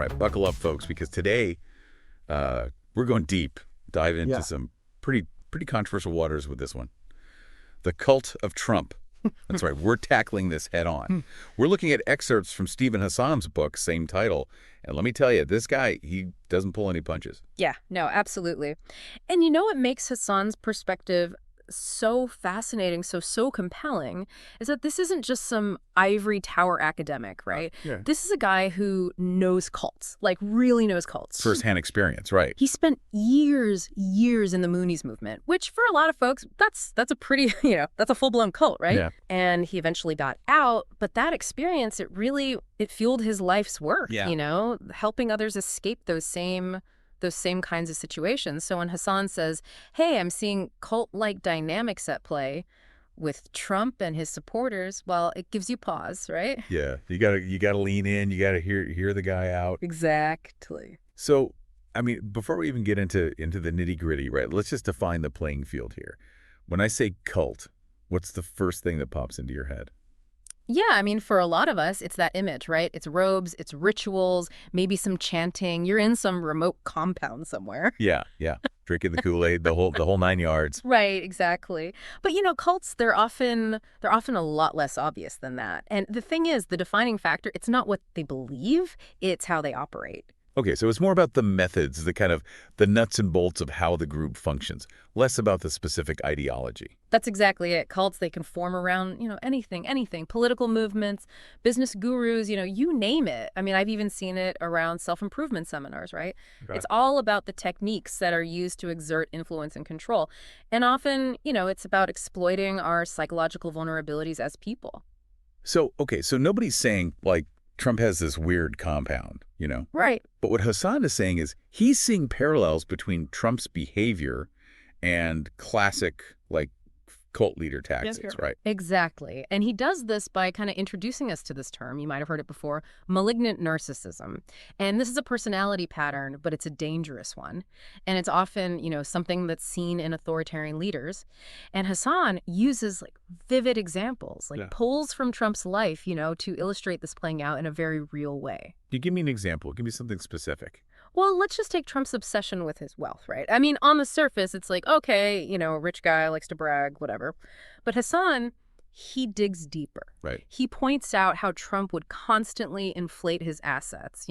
right, buckle up, folks, because today we're going deep, dive into some pretty controversial waters with this one. The cult of Trump. That's right. We're tackling this head on. We're looking at excerpts from Steven Hassan's book, same title. And let me tell you, this guy, he doesn't pull any punches. Yeah, no, absolutely. And you know what makes Hassan's perspective so fascinating, so compelling, is that this isn't just some ivory tower academic, right? This is a guy who knows cults, like really knows cults. First-hand experience, right. He spent years in the Moonies movement, which for a lot of folks, that's a pretty, that's a full-blown cult, right? Yeah. And he eventually got out, but that experience, it fueled his life's work, helping others escape those same kinds of situations. So when Hassan says, hey, I'm seeing cult-like dynamics at play with Trump and his supporters, well, it gives you pause, right? Yeah, you gotta lean in, you gotta hear the guy out. Exactly. So, I mean, before we even get into the nitty-gritty, right, let's just define the playing field here. When I say cult, what's the first thing that pops into your head? Yeah, I mean, for a lot of us, it's that image, right? It's robes, it's rituals, maybe some chanting. You're in some remote compound somewhere. Yeah. Drinking the Kool-Aid, the whole 9 yards. Right, exactly. But cults, they're often a lot less obvious than that. And the thing is, the defining factor, it's not what they believe, it's how they operate. Okay, so it's more about the methods, the nuts and bolts of how the group functions, less about the specific ideology. That's exactly it. Cults, they can form around, anything. Political movements, business gurus, you name it. I mean, I've even seen it around self-improvement seminars, right? Okay. It's all about the techniques that are used to exert influence and control. And often, it's about exploiting our psychological vulnerabilities as people. So, okay, so nobody's saying, like, Trump has this weird compound, Right. But what Hassan is saying is he's seeing parallels between Trump's behavior and classic, like, cult leader tactics, right? Exactly. And he does this by kind of introducing us to this term. You might have heard it before, malignant narcissism. And this is a personality pattern, but it's a dangerous one. And it's often, something that's seen in authoritarian leaders. And Hassan uses like vivid examples, pulls from Trump's life, to illustrate this playing out in a very real way. You give me an example. Give me something specific. Well, let's just take Trump's obsession with his wealth, right? I mean, on the surface, it's like, okay, a rich guy likes to brag, whatever. But Hassan, he digs deeper. Right. He points out how Trump would constantly inflate his assets,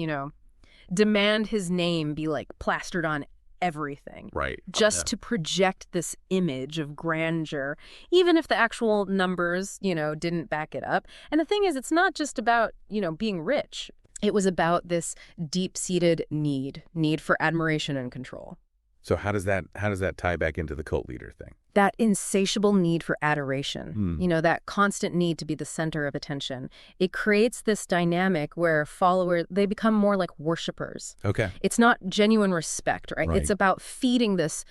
demand his name be like plastered on everything. Right. Just to project this image of grandeur, even if the actual numbers, didn't back it up. And the thing is, it's not just about, being rich. It was about this deep-seated need for admiration and control. So how does that tie back into the cult leader thing? That insatiable need for adoration, that constant need to be the center of attention. It creates this dynamic where followers, they become more like worshipers. Okay. It's not genuine respect, right? It's about feeding this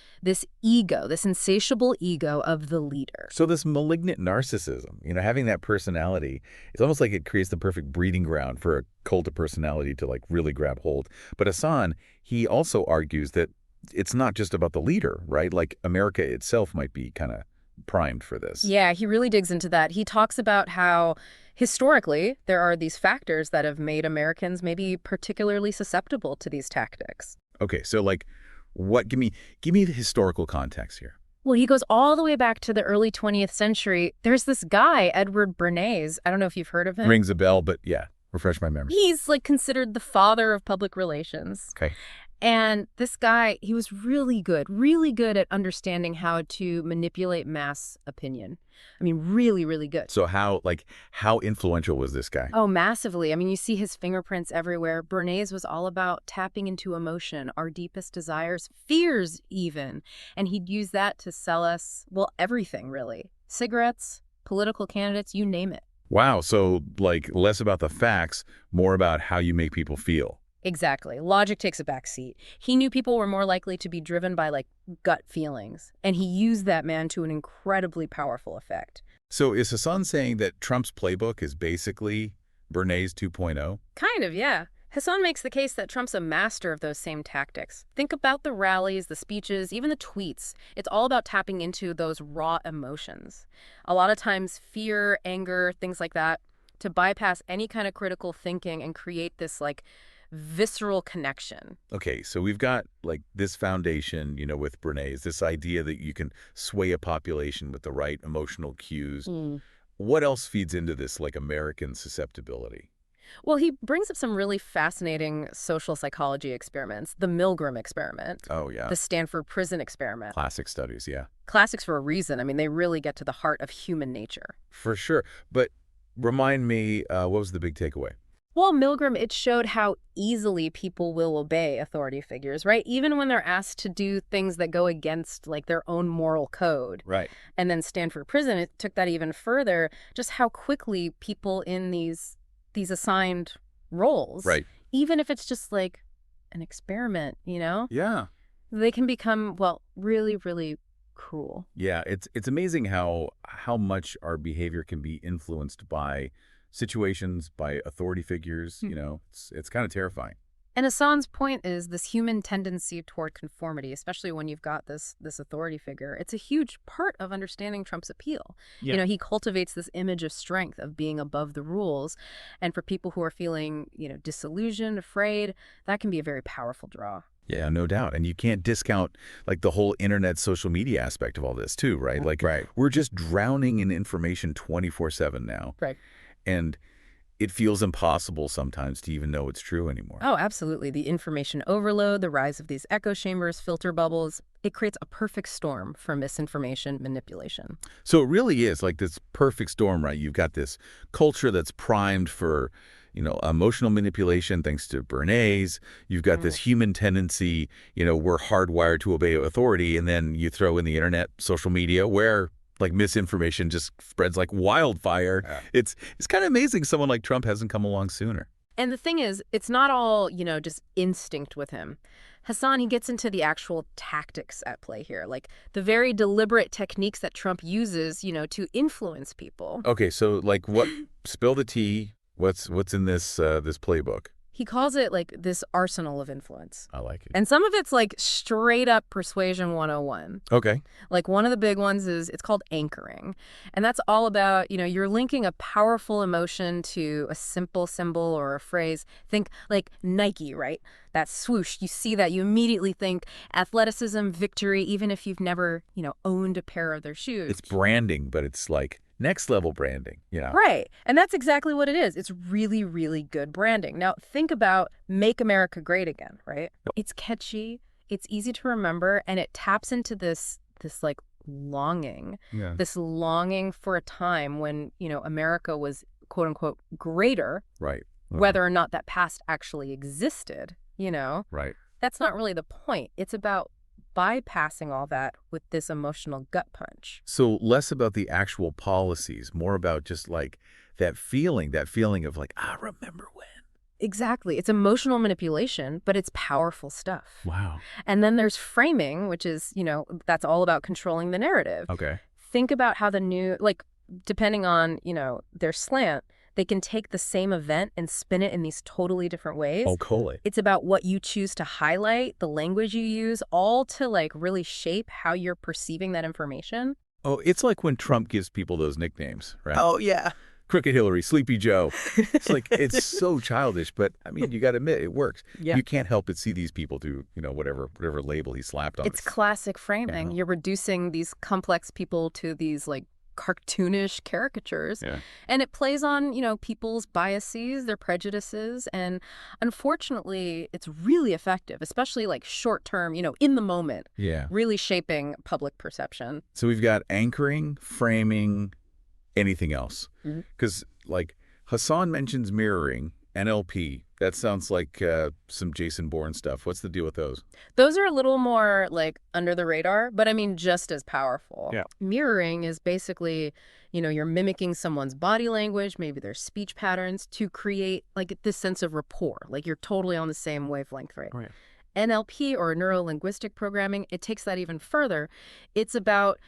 ego, this insatiable ego of the leader. So this malignant narcissism, having that personality, it's almost like it creates the perfect breeding ground for a cult of personality to like really grab hold. But Hassan, he also argues that it's not just about the leader, right? Like America itself might be kind of primed for this. Yeah, he really digs into that. He talks about how historically there are these factors that have made Americans maybe particularly susceptible to these tactics. Okay, so like what? Give me the historical context here. Well, he goes all the way back to the early 20th century. There's this guy, Edward Bernays. I don't know if you've heard of him. Rings a bell, but yeah, refresh my memory. He's like considered the father of public relations. Okay. And this guy, he was really good at understanding how to manipulate mass opinion. I mean, really, really good. So how influential was this guy? Oh, massively. I mean, you see his fingerprints everywhere. Bernays was all about tapping into emotion, our deepest desires, fears even. And he'd use that to sell us, well, everything, really. Cigarettes, political candidates, you name it. Wow. So like less about the facts, more about how you make people feel. Exactly. Logic takes a back seat. He knew people were more likely to be driven by, like, gut feelings. And he used that, man, to an incredibly powerful effect. So is Hassan saying that Trump's playbook is basically Bernays 2.0? Kind of, yeah. Hassan makes the case that Trump's a master of those same tactics. Think about the rallies, the speeches, even the tweets. It's all about tapping into those raw emotions. A lot of times fear, anger, things like that, to bypass any kind of critical thinking and create this, like, visceral connection. Okay, so we've got like this foundation, with Brené's, this idea that you can sway a population with the right emotional cues. What else feeds into this, like American susceptibility? Well, he brings up some really fascinating social psychology experiments. The Milgram experiment. Oh, yeah. The Stanford prison experiment. Classic studies, yeah. Classics for a reason. I mean, they really get to the heart of human nature. For sure. But remind me, what was the big takeaway? Well, Milgram, it showed how easily people will obey authority figures, right? Even when they're asked to do things that go against, like, their own moral code. Right. And then Stanford Prison, it took that even further, just how quickly people in these assigned roles, right, even if it's just like an experiment, Yeah. they can become, well, really, really cruel. Yeah, it's amazing how much our behavior can be influenced by situations, by authority figures. It's kind of terrifying. And Hassan's point is this human tendency toward conformity, especially when you've got this authority figure. It's a huge part of understanding Trump's appeal. Yeah. He cultivates this image of strength, of being above the rules. And for people who are feeling, disillusioned, afraid, that can be a very powerful draw. Yeah, no doubt. And you can't discount like the whole internet social media aspect of all this too, right? Like we're just drowning in information 24/7 now. Right. And it feels impossible sometimes to even know it's true anymore. Oh, absolutely. The information overload, the rise of these echo chambers, filter bubbles, it creates a perfect storm for misinformation manipulation. So it really is like this perfect storm, right? You've got this culture that's primed for, emotional manipulation thanks to Bernays. You've got this human tendency, we're hardwired to obey authority. And then you throw in the internet, social media, where like misinformation just spreads like wildfire. Yeah. It's kind of amazing someone like Trump hasn't come along sooner. And the thing is, it's not all, just instinct with him. Hassan, he gets into the actual tactics at play here, like the very deliberate techniques that Trump uses, to influence people. Okay, so like what? Spill the tea. What's in this this playbook? He calls it like this arsenal of influence. I like it. And some of it's like straight up persuasion 101. Okay. Like one of the big ones is it's called anchoring. And that's all about, you're linking a powerful emotion to a simple symbol or a phrase. Think like Nike, right? That swoosh. You see that, you immediately think athleticism, victory, even if you've never, owned a pair of their shoes. It's branding, but it's like next level branding, Right. And that's exactly what it is. It's really, really good branding. Now, think about Make America Great Again, right? It's catchy, it's easy to remember, and it taps into this like longing, this longing for a time when, America was, quote unquote, greater. Right. Whether or not that past actually existed, Right. That's not really the point. It's about bypassing all that with this emotional gut punch. So less about the actual policies, more about just like that feeling of like, remember when. Exactly. It's emotional manipulation, but it's powerful stuff. Wow. And then there's framing, which is, that's all about controlling the narrative. Okay. Think about how the new, like, depending on, their slant, they can take the same event and spin it in these totally different ways. Oh, cool. It's about what you choose to highlight, the language you use, all to like really shape how you're perceiving that information. Oh, it's like when Trump gives people those nicknames, right? Oh, yeah. Crooked Hillary, Sleepy Joe. It's like, it's so childish, but I mean, you got to admit, it works. Yeah. You can't help but see these people do, whatever label he slapped on. It's classic framing. Yeah. You're reducing these complex people to these like cartoonish caricatures. Yeah. And it plays on, people's biases, their prejudices. And unfortunately, it's really effective, especially like short term, in the moment. Yeah. Really shaping public perception. So we've got anchoring, framing, anything else. Because like Hassan mentions mirroring, NLP. That sounds like some Jason Bourne stuff. What's the deal with those? Those are a little more like under the radar, but I mean, just as powerful. Yeah. Mirroring is basically, you're mimicking someone's body language, maybe their speech patterns to create like this sense of rapport. Like you're totally on the same wavelength, right? Right. NLP or neuro-linguistic programming, it takes that even further. It's about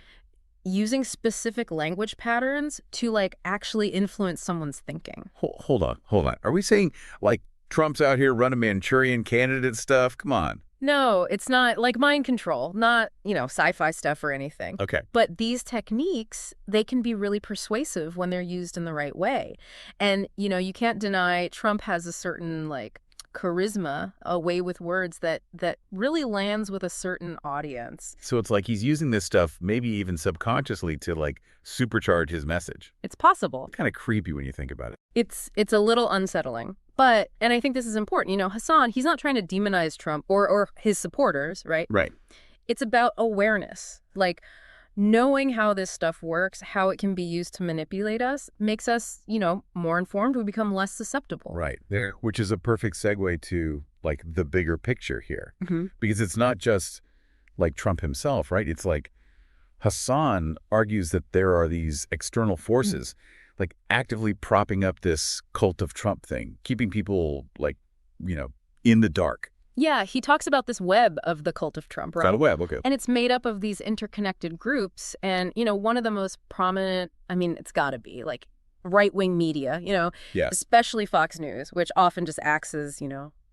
using specific language patterns to like actually influence someone's thinking. Hold on. Are we saying like Trump's out here running Manchurian candidate stuff? Come on. No, it's not like mind control, not, sci-fi stuff or anything. Okay. But these techniques, they can be really persuasive when they're used in the right way. And, you can't deny Trump has a certain like charisma, a way with words that really lands with a certain audience. So it's like he's using this stuff, maybe even subconsciously, to like supercharge his message. It's possible. Kind of creepy when you think about it. It's a little unsettling. But, and I think this is important, Hassan, he's not trying to demonize Trump or his supporters, right? Right. It's about awareness. Like, knowing how this stuff works, how it can be used to manipulate us, makes us, more informed. We become less susceptible. Right. There. Which is a perfect segue to, like, the bigger picture here. Mm-hmm. Because it's not just, like, Trump himself, right? It's like Hassan argues that there are these external forces, like, actively propping up this cult of Trump thing, keeping people, like, in the dark. Yeah, he talks about this web of the cult of Trump, right? It's not a web, okay. And it's made up of these interconnected groups. And, one of the most prominent, it's got to be, like, right-wing media, Yeah. especially Fox News, which often just acts as,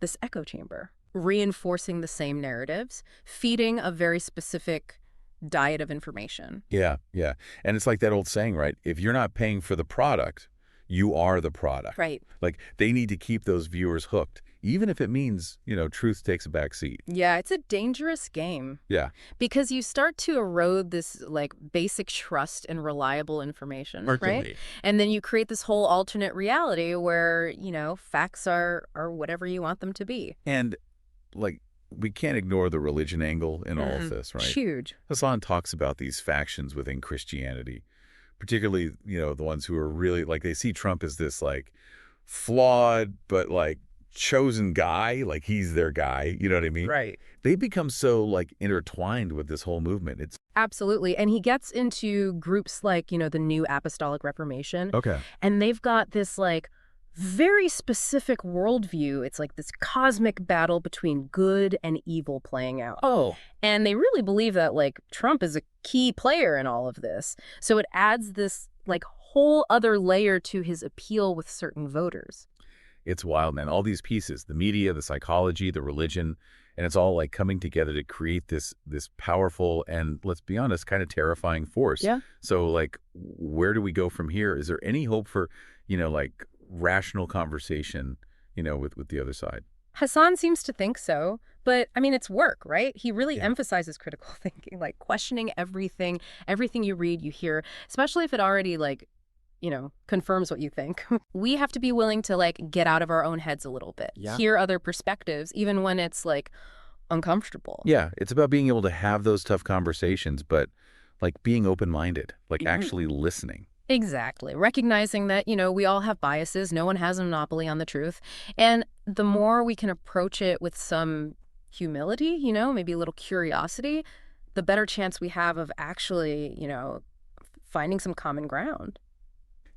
this echo chamber, reinforcing the same narratives, feeding a very specific diet of information. Yeah, yeah. And it's like that old saying, right? If you're not paying for the product, you are the product. Right. Like, they need to keep those viewers hooked, even if it means, truth takes a back seat. Yeah, it's a dangerous game. Yeah. Because you start to erode this, like, basic trust in reliable information, right? And then you create this whole alternate reality where, facts are whatever you want them to be. And, like, we can't ignore the religion angle in all of this, right? Huge. Hassan talks about these factions within Christianity, particularly, the ones who are really, like, they see Trump as this, like, flawed but, like, chosen guy, like he's their guy, you know what I mean? Right. They become so, like, intertwined with this whole movement. It's absolutely. And he gets into groups like, the New Apostolic Reformation. okay. And they've got this, like, very specific worldview. It's like this cosmic battle between good and evil playing out. Oh. And they really believe that, like, Trump is a key player in all of this. So it adds this, like, whole other layer to his appeal with certain voters. It's wild, man. All these pieces, the media, the psychology, the religion, and it's all, like, coming together to create this powerful and, let's be honest, kind of terrifying force. Yeah. So, like, where do we go from here? Is there any hope for, like, rational conversation, with the other side? Hassan seems to think so, but it's work, right? He really emphasizes critical thinking, like questioning everything you read, you hear, especially if it already, like, confirms what you think. We have to be willing to, like, get out of our own heads a little bit, hear other perspectives, even when it's, like, uncomfortable. Yeah, it's about being able to have those tough conversations, but, like, being open-minded, like, actually listening. Exactly. Recognizing that, we all have biases. No one has a monopoly on the truth. And the more we can approach it with some humility, maybe a little curiosity, the better chance we have of actually, finding some common ground.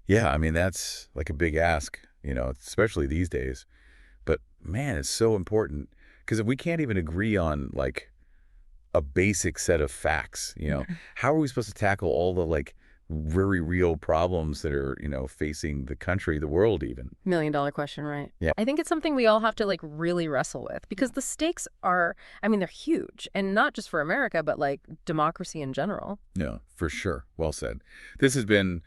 Yeah, that's, like, a big ask, especially these days. But, man, it's so important. Because if we can't even agree on, like, a basic set of facts, how are we supposed to tackle all the, like, very real problems that are, facing the country, the world even? $1 million question, right? Yeah. I think it's something we all have to, like, really wrestle with, because the stakes are, they're huge, and not just for America, but, like, democracy in general. Yeah, for sure. Well said. This has been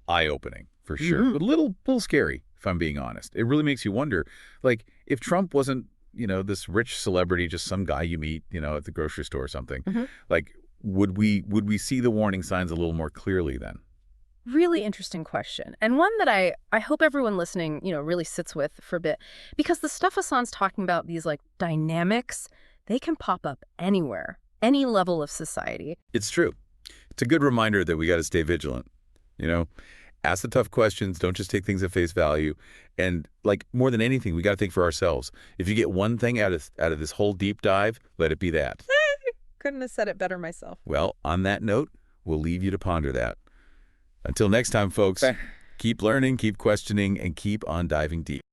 eye-opening, for sure. But a little scary, if I'm being honest. It really makes you wonder, like, if Trump wasn't, this rich celebrity, just some guy you meet, at the grocery store or something, like, would we see the warning signs a little more clearly then? Really interesting question. And one that I hope everyone listening, really sits with for a bit. Because the stuff Hassan's talking about, these, like, dynamics, they can pop up anywhere, any level of society. It's true. It's a good reminder that we got to stay vigilant, Ask the tough questions. Don't just take things at face value. And, like, more than anything, we got to think for ourselves. If you get one thing out of this whole deep dive, let it be that. Couldn't have said it better myself. Well, on that note, we'll leave you to ponder that. Until next time, folks, keep learning, keep questioning, and keep on diving deep.